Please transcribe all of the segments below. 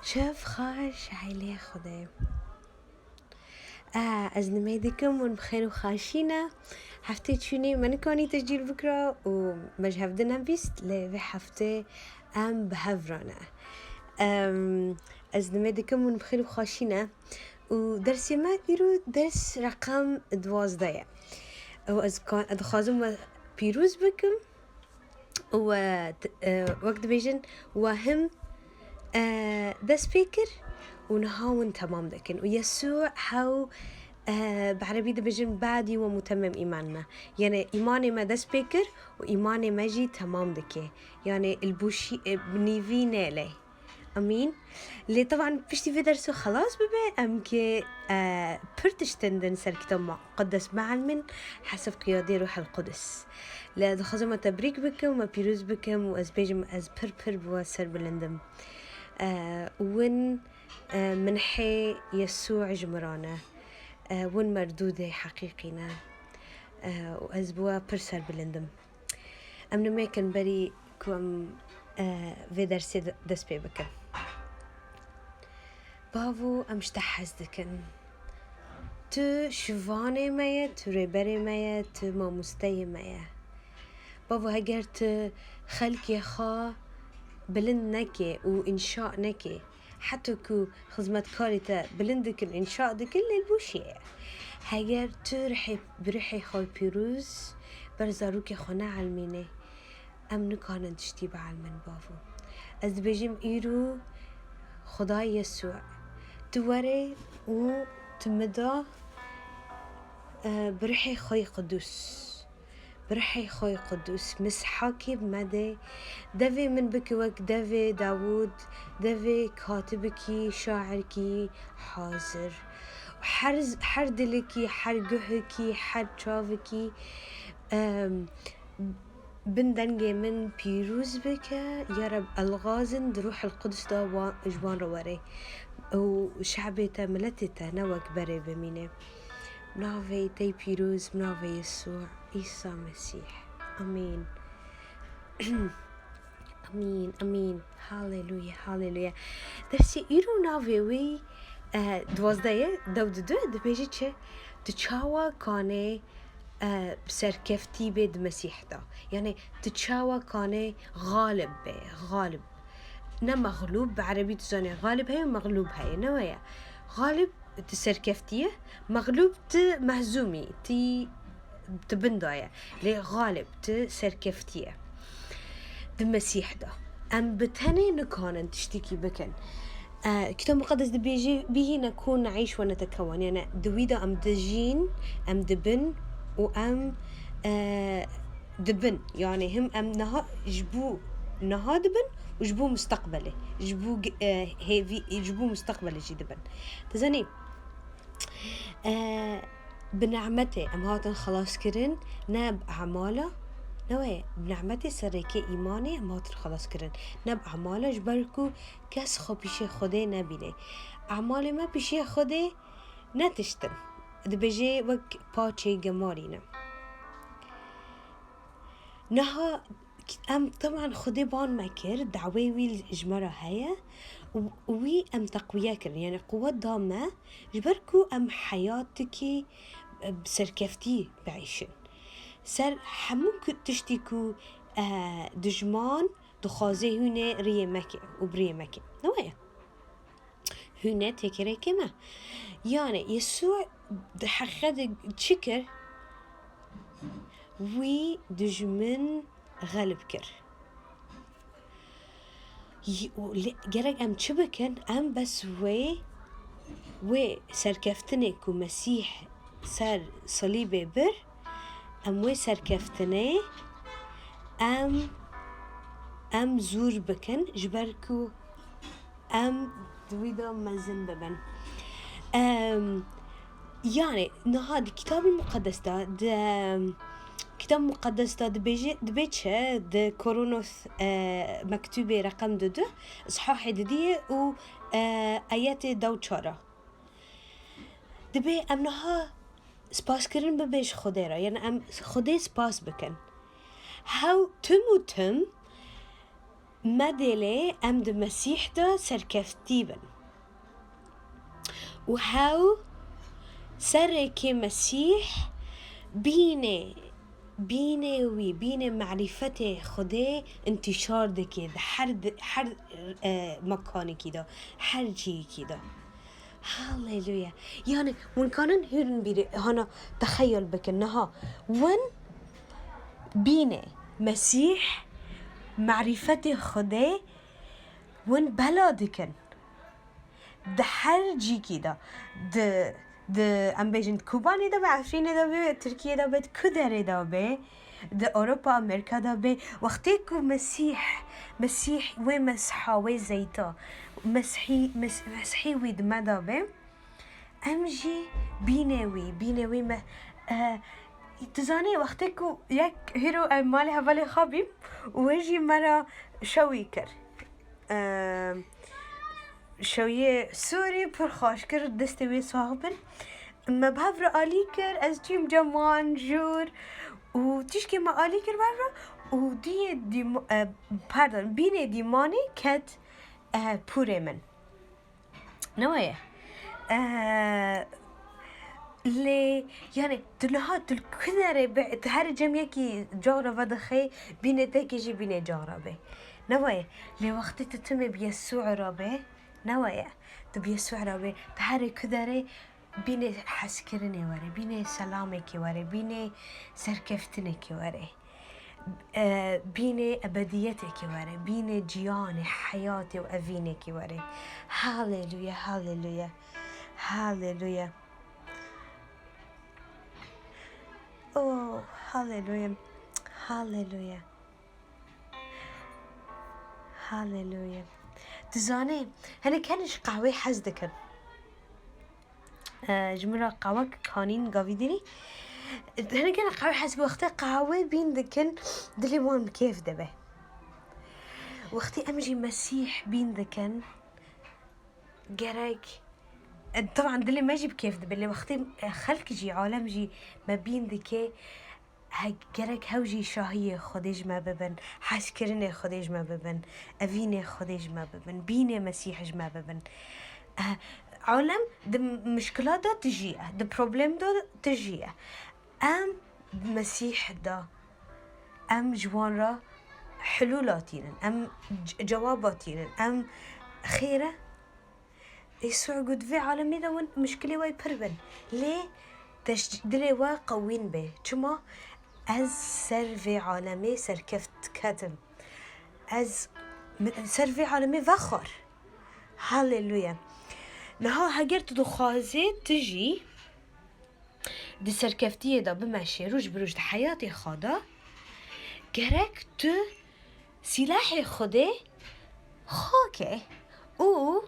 شاف خاش عليه خدای از نميدكم ونبخير وخاشينا هفته تشوني منكوني تسجيل بكرة ومش هفدنا بيست لفي هفته ام بهفرانا از نميدكم ونبخير وخاشينا ودرس ما يرو درس رقم 12 وأز كان أدخازم بيروز بكم وقت بيجن وهم ده سبيكر ونهاون تمام لكن ويسوع هاو بعربي ده بيجن بعدي ومتمم إيماننا يعني إيماني ما ده سبيكر وإيماني ما جي تمام لكي يعني البوشي بنيفي نالي أمين اللي طبعا بشتي في درسه خلاص ببي أم كي برتشتندن سر كتاب مقدس معلمن حسب قيادة روح القدس لا دخزم تبريك بكم وبيروز بكم وأزبيجم أز بربر بواسر بلندم ون منحي يسوع جمرانا ون مردودة حقيقينا وأزبوا برسر بلندم أمن ما كان بري كم في درسي دسبي بكم بافو أمشتحز دكن تو شوانه مايا تو ريبري مايا تو ما مستي مايا بافو هجرت خلقي خا بلند نكي وإنشاء نكي حتى كو خدمت كاريتا بلندك الإنشاء دك اللي البوشي هجر تو برحي خال بيروز برزاروكي خنا علميني أمنو كانت تشتيب علمن بافو از بجيم إيرو خداي يسوع توري وتمدى برحي خوي قدوس برحي خوي قدوس مسحاكي بمدى دفي من بكوك دفي داود دفي كاتبكي شاعركي حاضر حر دلكي حر جهكي حر شافكي بندنجي من بيروز بك يا رب الغازن دروح القدس دا جوان رواري وشعبي تملتي نوك بري بمينه منافي تي بيروز منافي يسوع عيسى مسيح امين امين امين هاليلويا هاليلويا درسي ايرو نافي وي دوازده دو بيجي چه تشاوا كاني بسركفتي بيد مسيح دا يعني تشاوا كاني غالب به غالب نا مغلوب بعربي تزاني غالب هي ومغلوب هي نويا غالب تسركفتيه مغلوب مهزومي تبندايا لي غالب تسركفتيه المسيح ده أم بتهني نكون تشتكي بكن كتاب مقدس ده بيجي به نكون نعيش ونتكون يعني دويدا أم دجين أم دبن وأم دبن يعني هم أم نها جبو نها دبن وجبو مستقبلي جبو هيفي جبو مستقبلي جي دبن تزني بنعمتي أم هاتن خلاص كرن ناب أعماله نوعي بنعمتي سريكي إيماني أم هاتن خلاص كرن ناب أعماله جبركو كس خو بيشي خده نبيني أعمالي ما بيشي خده نتشتن دبجي وك باتشي جمالينا نها أم طبعا خدي بان مكر دعوي ويل جمرة هيا وي أم تقوية كر يعني قوة دامة جبركو أم حياتك بسركفتي بعيشن سر حموك تشتكو دجمان دخازي هنا ريه مكي وبريه مكي نوايا هنا تكري كما يعني يسوع حقيقة تشكر وي دجمن غالب كر جرق أم تشبكن أم بس وي سركفتنك ومسيح سر صليبي بر أم وي سركفتني أم زور بكن جبركو أم دويدا مزن ببن يعني نهاد الكتاب المقدس ده كتاب مقدس ده دبيتشه ده كورونوس مكتوبة رقم دو إصحاح دي و آيات دو چارا دبي أمنها سپاس كرن ببيش خده را يعني خده سپاس بكن هاو تم مدله ام د مسیح دا سرکفتی بن و هاو سر که مسیح بینه وی بینه معرفت خوده انتشار دکه ده هر مکانی کی دا هر جی کی دا هاليلويا يعني وين كانن هيرن بيري هنا تخيل بك انها وين بينه مسيح معرفة خده وين بلادكن ده هر جي كده ده ام بيجن كوباني ده بعفرين ده بي تركيا ده بيت كدر ده بي ده اوروبا امريكا ده بي وقتكو مسيح ومسحا وزيتا مسحي ويد مدا بي امجي بينوي ما تزاني وقتكو يك هيرو مالي هبالي خبيب ويجي مرة شويكر شوية سوري برخاش كر دستوي صاحبن ما بهفر آلي كر از جيم جمان جور و تشكي ما آلي كر بهفر و دي pardon بيني ديماني كد پوره من نوايا لي يعني تلها تلكنره بعد هر جميع كي جارة ودخي بين تكيجي بين جارة به نوايا لي وقت تتم بيسوع ربه نوايا تبيسوع ربه تهر كدره بين حسكرني وري بين سلامك وري بين سركفتنك وري بين أبديتك وري بين جيان حياتي وأفينك وري هاليلويا هاليلويا هاليلويا أوه هاليلويا هاليلويا هاليلويا تزاني هني كانش قهوة حزدكن جمرة قهوة كانين قاويديني هني كان قهوة حزب وقتي قهوة بين ذكن دليمون كيف دبه وقتي أمجي مسيح بين ذكن جرك طبعا دلي ما جيب كيف دبه اللي وقتي خلق جي عالم جي ما بين ذكي هجرك هوجي شاهية خديج ما ببن حسكرني خديج ما ببن أفيني خديج ما ببن بيني مسيحج ما ببن عالم ده مشكلات ده تجيه ده بروبلم ده تجيه أم مسيح ده أم جوان حلولاتين أم جواباتين أم خيره يسوع قد في عالمي ده وين مشكلة واي بربن ليه دلي وا قوين به چما از سر في عالمي سركفت كتم از سر في عالمي وخر هاليلويا نها هجر تدو خازي تجي دي سركفتية دا بمشي روش بروش دا حياتي خادا جرك تو سلاحي خده خاكي و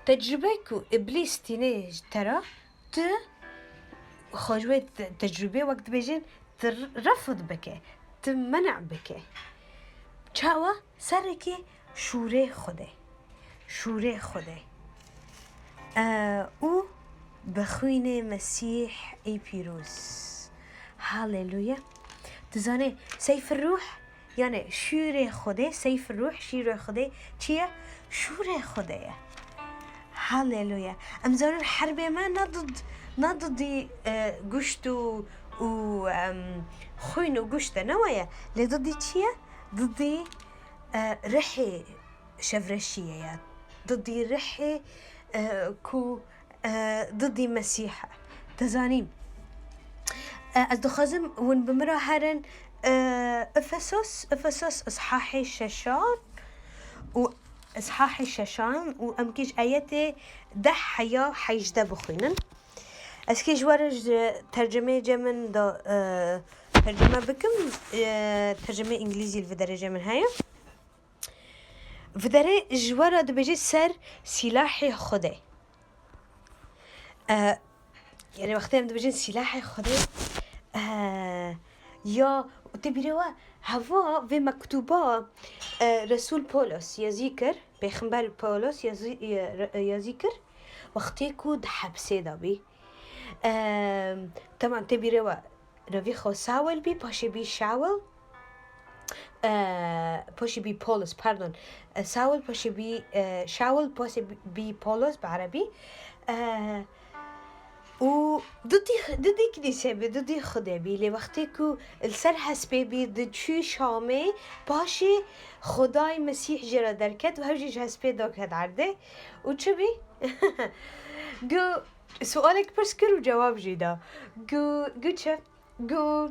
تجربهكو إبليس تينيج ترى خجوة تجربة وقت بيجين ترفض بك تمنع بك چاوا سركي شوره خوده او بخوين مسيح اي بيروز هاليلويا تزاني سيف الروح يعني شوره خوده سيف الروح شوره خوده چيه شوره خوده هاليلويا امزار الحرب ما نضد قشت و خوين وقشت نوايا اللي ضدي تشيه ضدي رحي شفرشية يعني ضدي رحي كو ضدي مسيحة تزانيم أصدخازم ون بمرا هرن أفسس إصحاحي الشاشان إصحاح الشاشان وأمكيش آياتي ده حياة حيجدا بخوينن أسكيش ورج ترجمة جمن دا ترجمة بكم ترجمة إنجليزي الفدرجة من هاي فدري جوارا دا بيجي سر سلاحي خده يعني وقتها دا بيجي سلاحي خده يا تبيروا هوا في مكتوبة رسول بولس يذكر بيخبر بولس يذكر وقتی کود حبسه دابی طبعا تبيروا رفيخو ساول بي باشه بي شاول پاشی بی پولس pardon ساول پاشی بی شاول پاشی بی پولس بعربی و ضدي كنيسة بي ضدي خدا بي لي وقتی كو السر حسبي بي ضد شو شامي باشي خداي مسيح جرا دركت و هرجيش حسبي داكت عرده و چه بي؟ قو سؤالك بس كر و جواب جيدا قو چه؟ قو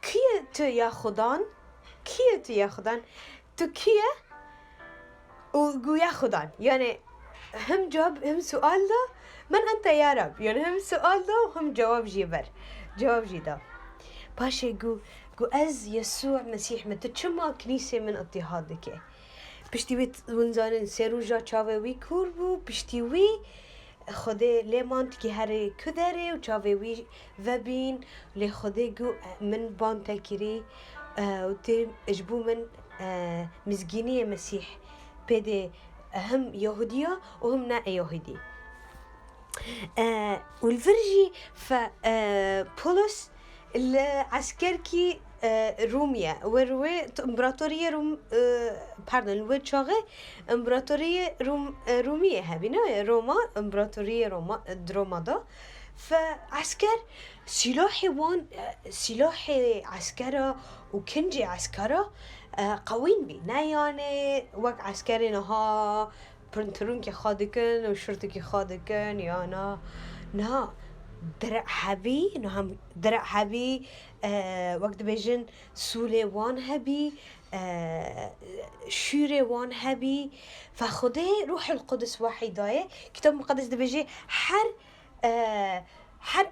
كيه تو يا خدان؟ كيه تو يا خدان؟ تو كيه؟ و قو يا خدان يعني هم جواب هم سؤال ده من أنت يا رب يعني هم سؤال ده وهم جواب جواب جيدا باشا قو أز يسوع مسيح ما تتشمع كنيسة من اضطهادك بشتي ويت ونزانن سيروجا چاوي كوربو بشتي وي خدا لمانت كي هري كدري و چاوي وي وبين لي خدا قو من بان تكري و تي اجبو من مزجينية مسيح بده هم يهودية وهم نا يهودي والفرجي بولس العسكركي روميا وروي امبراطورية روم pardon الوي شاغي امبراطورية رومية هبينا روما امبراطورية روما دا فعسكر سلاحي عسكرة وكنجي عسكرة قوين بي يعني وقت عسكري نها برنترون كي خادكن وشرطي كي خادكن يا نا درع هبي نهم درع هبي وقت بيجن سولي وان هبي شوري وان هبي فخده روح القدس واحداية كتاب مقدس ده بيجي حر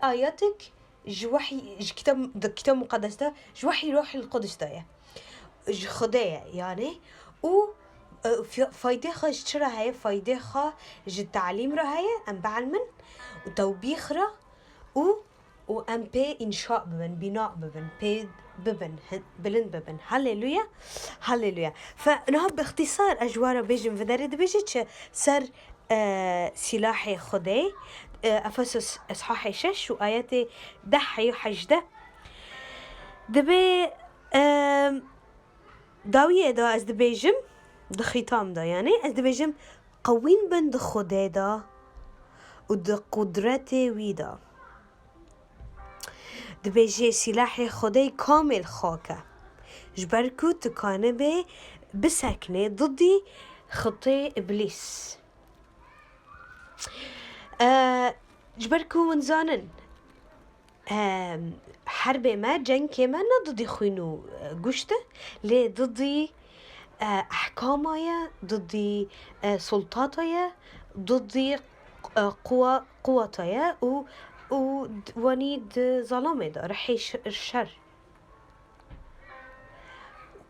آياتك جوحي كتاب مقدس ده جوحي روح القدس داية خدايا يعني و فايدة خا چرا هي فايدة خا التعليم را هي ام بعلمن وتوبيخ را و ام بي انشاء ببن بناء ببن بي ببن بلند ببن هاليلويا فنهب باختصار اجوارا بيجم في داري بيجي سر سلاحي خداي افسس اصحاح 6 وايات 10 و8 دبي داوية دا از دبيجم ده ختام دا يعني از دبيجم قوين بند خدا دا و ده قدرت ويدا دبيجي سلاح خداي كامل خاكه جبركو تكانه بي بسكنه ضدي خطي إبليس جبركو ونزانن حرب ما جنگ ما نه ضدي خوينو گوشته لي ضدي أحكامايا ضدي سلطاتايا ضدي قوتايا و ونيد ظلامه دا رحيش الشر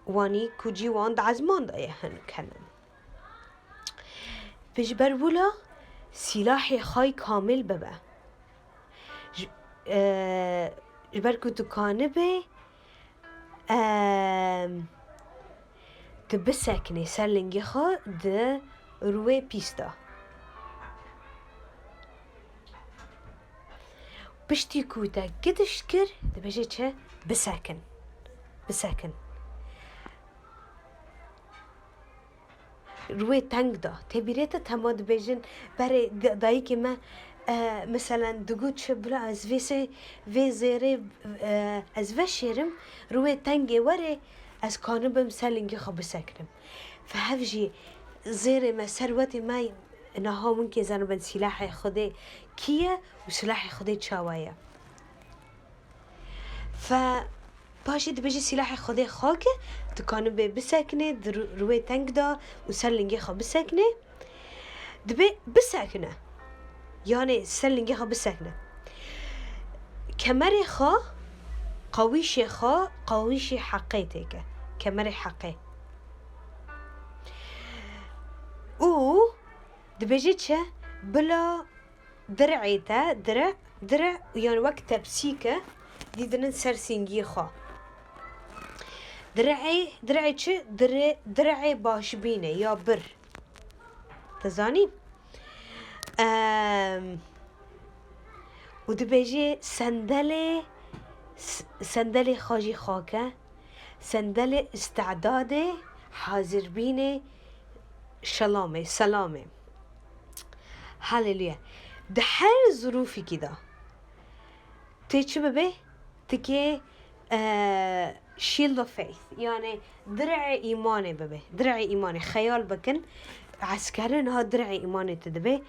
واني كوجي واند عزمان دا يهنكلم بجبر ولا سلاحي خاي كامل ببا جبر كنتو كانبه تبسكني سرلنجي خا ده روي بيستا بشتي كوتا قدش كر دبجي چه بسكن روی تنگ دا تبیرت تماد بیجن برای دایی که ما مثلا دگو چه بلا از وی زیره از وشیرم روی تنگ وره از کانبم سلنگی خواب سکنم فهفجي زيري ما ثروتي ما انها ممكن زنبن سلاح خدي كيه وسلاح خدي تشاوايا ف باشي دبيجي سلاح خدي خاكه تكانو بسكنه روي تنك دا وسلنجي خا بسكنه دبي بسكنه يعني سلنجي خا بسكنه كمري خا قويشي حقيتك كمري حقي و دبيجي تشه بلا درعيتا درع يعني وقت تبسيكه ديدن سرسينجي خا درعي چه درعي باش بينه يا بر تزاني ودبيجي صندل خاجي خاكه، صندل استعداد حاضر بینه سلامه. هللويا. ده هر ظروفی که ده تی چه ببه؟ تکه shield of faith، يعني درع إيماني ببه، درع إيماني. خيال بكن عسكرين ها درع إيماني تدبه